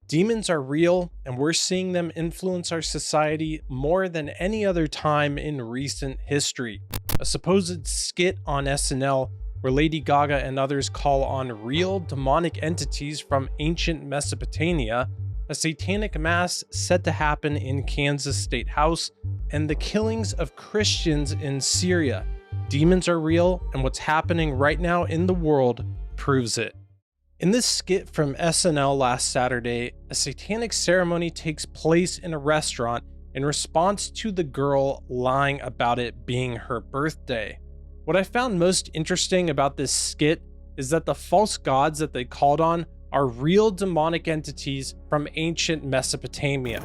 Demons are real, and we're seeing them influence our society more than any other time in recent history. A supposed skit on SNL where Lady Gaga and others call on real demonic entities from ancient Mesopotamia, a satanic mass set to happen in Kansas State House, and the killings of Christians in Syria. Demons are real, and what's happening right now in the world proves it. In this skit from SNL last Saturday, a satanic ceremony takes place in a restaurant in response to the girl lying about it being her birthday. What I found most interesting about this skit is that the false gods that they called on are real demonic entities from ancient Mesopotamia.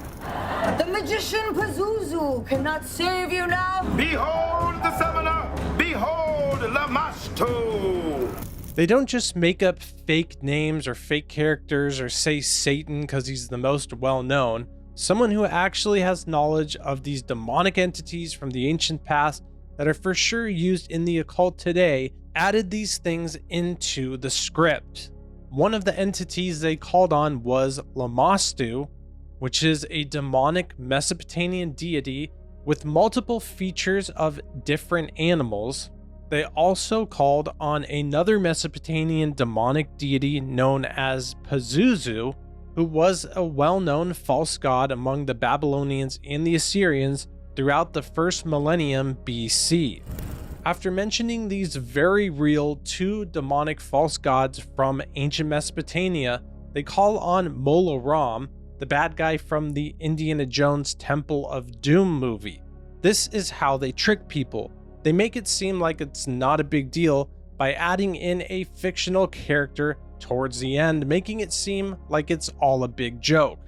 The magician Pazuzu cannot save you now. Behold the summoner! Behold Lamasto! They don't just make up fake names or fake characters or say Satan because he's the most well-known. Someone who actually has knowledge of these demonic entities from the ancient past that are for sure used in the occult today added these things into the script. One of the entities they called on was Lamastu, which is a demonic Mesopotamian deity with multiple features of different animals. They also called on another Mesopotamian demonic deity known as Pazuzu, who was a well-known false god among the Babylonians and the Assyrians throughout the first millennium BC. After mentioning these very real two demonic false gods from ancient Mesopotamia, they call on Mola Ram, the bad guy from the Indiana Jones Temple of Doom movie. This is how they trick people. They make it seem like it's not a big deal by adding in a fictional character towards the end, making it seem like it's all a big joke.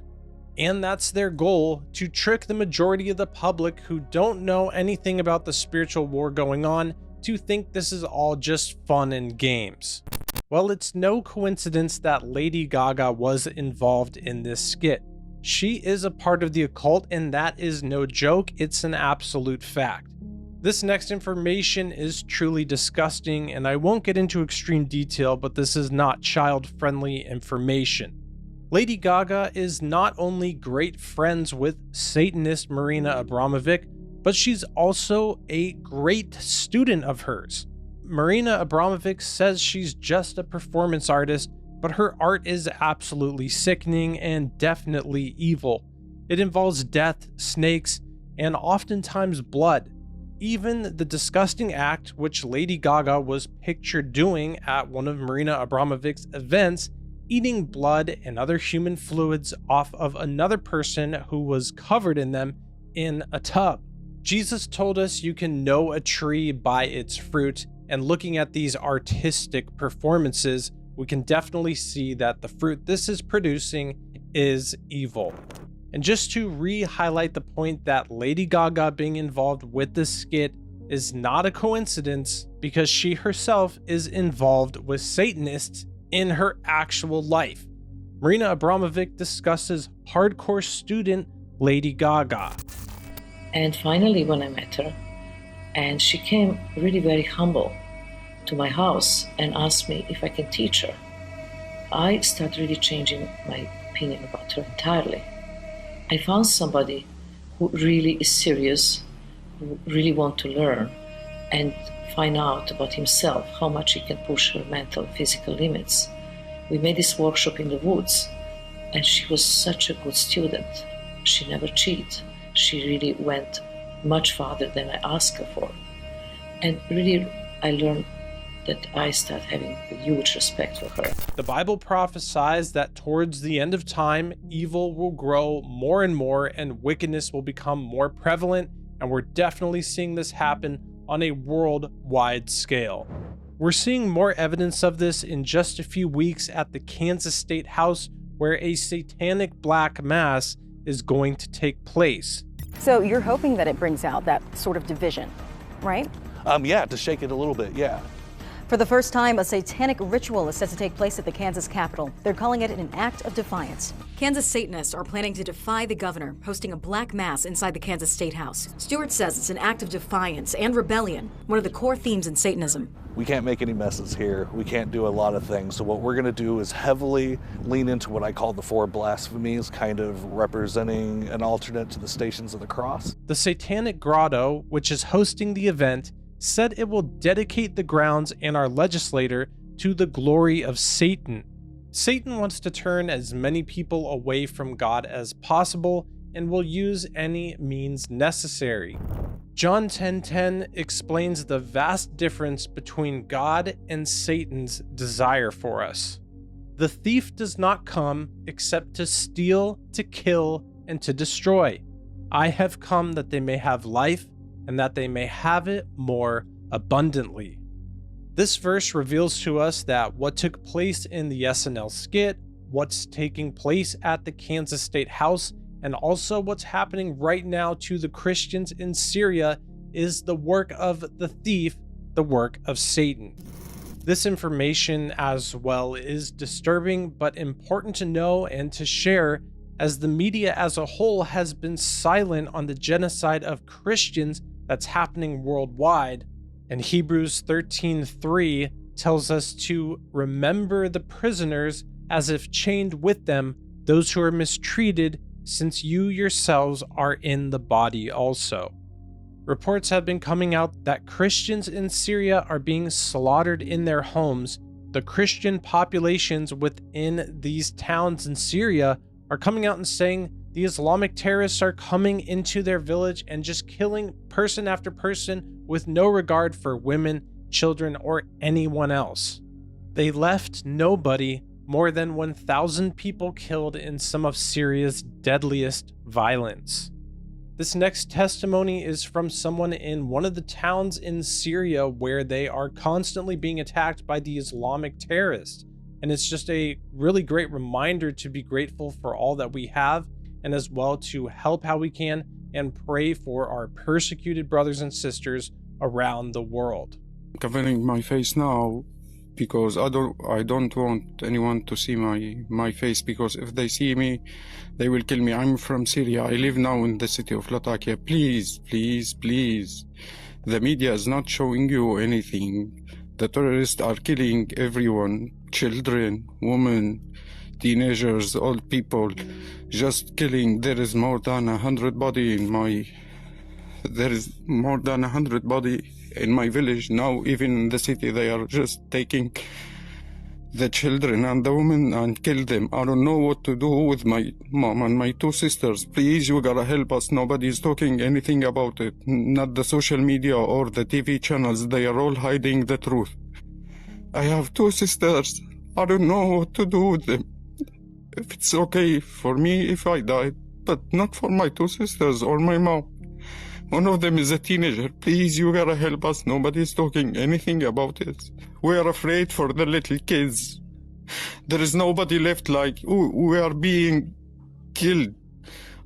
And that's their goal, to trick the majority of the public who don't know anything about the spiritual war going on to think this is all just fun and games. Well, it's no coincidence that Lady Gaga was involved in this skit. She is a part of the occult, and that is no joke, it's an absolute fact. This next information is truly disgusting, and I won't get into extreme detail, but this is not child-friendly information. Lady Gaga is not only great friends with Satanist Marina Abramovic, but she's also a great student of hers. Marina Abramovic says she's just a performance artist, but her art is absolutely sickening and definitely evil. It involves death, snakes, and oftentimes blood. Even the disgusting act which Lady Gaga was pictured doing at one of Marina Abramovic's events, eating blood and other human fluids off of another person who was covered in them in a tub. Jesus told us you can know a tree by its fruit, and looking at these artistic performances, we can definitely see that the fruit this is producing is evil. And just to re-highlight the point that Lady Gaga being involved with this skit is not a coincidence, because she herself is involved with Satanists in her actual life. Marina Abramovic discusses hardcore student Lady Gaga. And finally, when I met her, and she came really very humble to my house and asked me if I can teach her, I started really changing my opinion about her entirely. I found somebody who really is serious, who really wants to learn and find out about himself, how much he can push her mental, physical limits. We made this workshop in the woods, and she was such a good student. She never cheated. She really went much farther than I asked her for. And really, I learned that I start having a huge respect for her. The Bible prophesies that towards the end of time, evil will grow more and more and wickedness will become more prevalent, and we're definitely seeing this happen on a worldwide scale. We're seeing more evidence of this in just a few weeks at the Kansas State House, where a satanic black mass is going to take place. So you're hoping that it brings out that sort of division, right? Yeah, to shake it a little bit, yeah. For the first time, a satanic ritual is set to take place at the Kansas Capitol. They're calling it an act of defiance. Kansas Satanists are planning to defy the governor, hosting a black mass inside the Kansas State House. Stewart says it's an act of defiance and rebellion, one of the core themes in Satanism. We can't make any messes here. We can't do a lot of things. So what we're going to do is heavily lean into what I call the 4 blasphemies, kind of representing an alternate to the Stations of the Cross. The Satanic Grotto, which is hosting the event, said it will dedicate the grounds and our legislator to the glory of Satan. Satan wants to turn as many people away from God as possible and will use any means necessary. John 10:10 explains the vast difference between God and Satan's desire for us. The thief does not come except to steal, to kill, and to destroy. I have come that they may have life and that they may have it more abundantly. This verse reveals to us that what took place in the SNL skit, what's taking place at the Kansas State House, and also what's happening right now to the Christians in Syria is the work of the thief, the work of Satan. This information as well is disturbing but important to know and to share, as the media as a whole has been silent on the genocide of Christians that's happening worldwide. And Hebrews 13:3 tells us to remember the prisoners as if chained with them, those who are mistreated, since you yourselves are in the body also. Reports have been coming out that Christians in Syria are being slaughtered in their homes. The Christian populations within these towns in Syria are coming out and saying the Islamic terrorists are coming into their village and just killing person after person with no regard for women, children, or anyone else. They left nobody, more than 1,000 people killed in some of Syria's deadliest violence. This next testimony is from someone in one of the towns in Syria where they are constantly being attacked by the Islamic terrorists. And it's just a really great reminder to be grateful for all that we have, and as well to help how we can and pray for our persecuted brothers and sisters around the world. Covering my face now because I don't want anyone to see my face, because if they see me, they will kill me. I'm from Syria. I live now in the city of Latakia. Please, please, please. The media is not showing you anything. The terrorists are killing everyone, children, women, teenagers, old people, just killing. There is more than 100 bodies in my village now. Even in the city, they are just taking the children and the women and kill them. I don't know what to do with my mom and my 2 sisters. Please, you gotta help us. Nobody's talking anything about it. Not the social media or the TV channels. They are all hiding the truth. I have 2 sisters. I don't know what to do with them. If it's okay for me if I die, but not for my 2 sisters or my mom. One of them is a teenager. Please, you gotta help us. Nobody's talking anything about it. We are afraid for the little kids. There is nobody left. Like, we are being killed.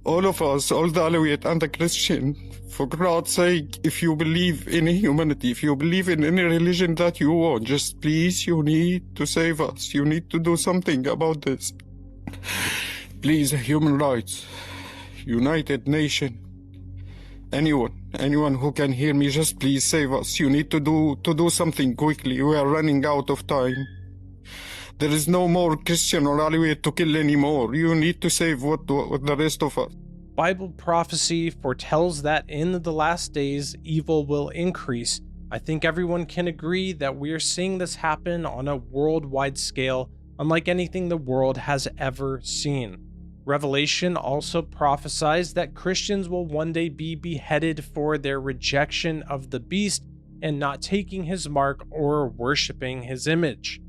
All of us, all the Alawite and the Christian. For God's sake, if you believe in humanity, if you believe in any religion that you want, just please, you need to save us. You need to do something about this. Please, human rights, United Nations, anyone who can hear me, just please save us. You need to do something quickly. We are running out of time. There is no more Christian or Alawite to kill anymore. You need to save what the rest of us. Bible prophecy foretells that in the last days, evil will increase. I think everyone can agree that we are seeing this happen on a worldwide scale, unlike anything the world has ever seen. Revelation also prophesies that Christians will one day be beheaded for their rejection of the beast and not taking his mark or worshiping his image.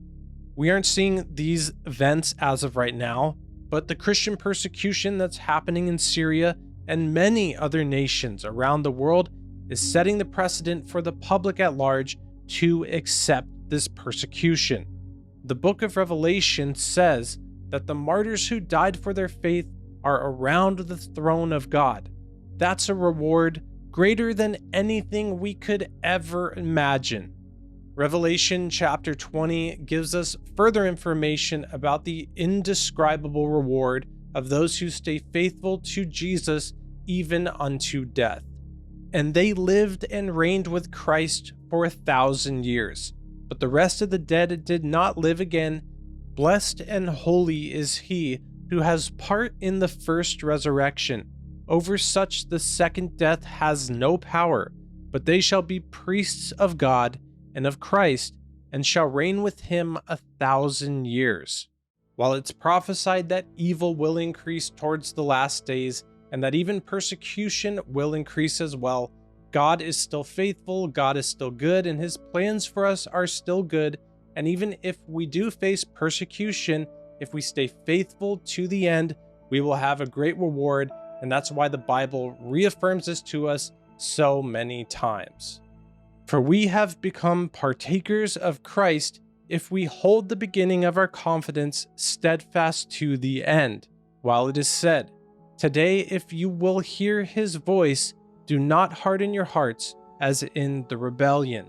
We aren't seeing these events as of right now, but the Christian persecution that's happening in Syria and many other nations around the world is setting the precedent for the public at large to accept this persecution. The book of Revelation says that the martyrs who died for their faith are around the throne of God. That's a reward greater than anything we could ever imagine. Revelation chapter 20 gives us further information about the indescribable reward of those who stay faithful to Jesus even unto death. And they lived and reigned with Christ for 1,000 years. But the rest of the dead did not live again. Blessed and holy is he who has part in the first resurrection. Over such the second death has no power, but they shall be priests of God and of Christ, and shall reign with him 1,000 years. While it's prophesied that evil will increase towards the last days, and that even persecution will increase as well, God is still faithful, God is still good, and his plans for us are still good. And even if we do face persecution, if we stay faithful to the end, we will have a great reward. And that's why the Bible reaffirms this to us so many times. For we have become partakers of Christ if we hold the beginning of our confidence steadfast to the end. While it is said, "Today, if you will hear his voice, do not harden your hearts as in the rebellion.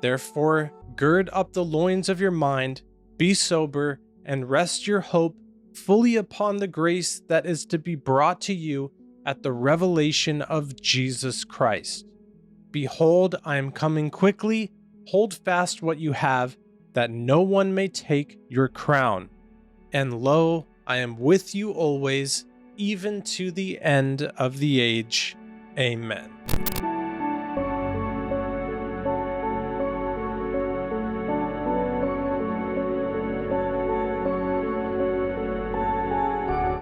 Therefore, gird up the loins of your mind, be sober, and rest your hope fully upon the grace that is to be brought to you at the revelation of Jesus Christ. Behold, I am coming quickly. Hold fast what you have, that no one may take your crown. And lo, I am with you always, even to the end of the age. Amen."